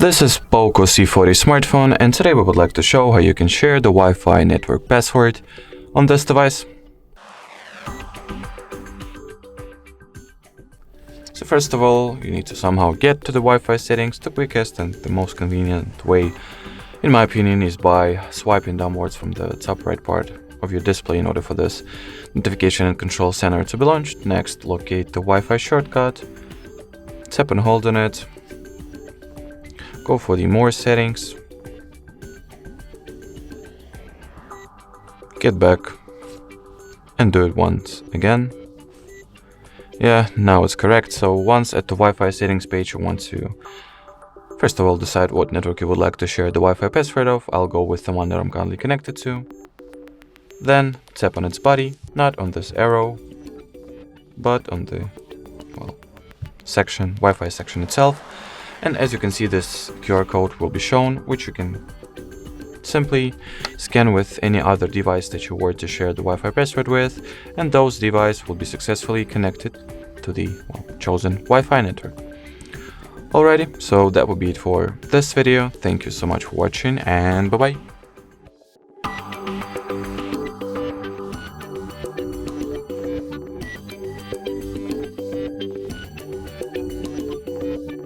This is POCO C40 smartphone, and today we would like to show how you can share the Wi-Fi network password on this device. So first of all, you need to somehow get to the Wi-Fi settings. The quickest and the most convenient way, in my opinion, is by swiping downwards from the top right part of your display in order for this notification and control center to be launched. Next, locate the Wi-Fi shortcut, tap and hold on it. Go for the more settings, get back and do it once again. Yeah, now it's correct. So once at the Wi-Fi settings page, you want to first of all decide what network you would like to share the Wi-Fi password of. I'll go with the one that I'm currently connected to. Then tap on its body, not on this arrow, but on the Wi-Fi section itself. And as you can see, this QR code will be shown, which you can simply scan with any other device that you were to share the Wi-Fi password with, and those devices will be successfully connected to the chosen Wi-Fi network. Alrighty, so that will be it for this video. Thank you so much for watching, and bye-bye.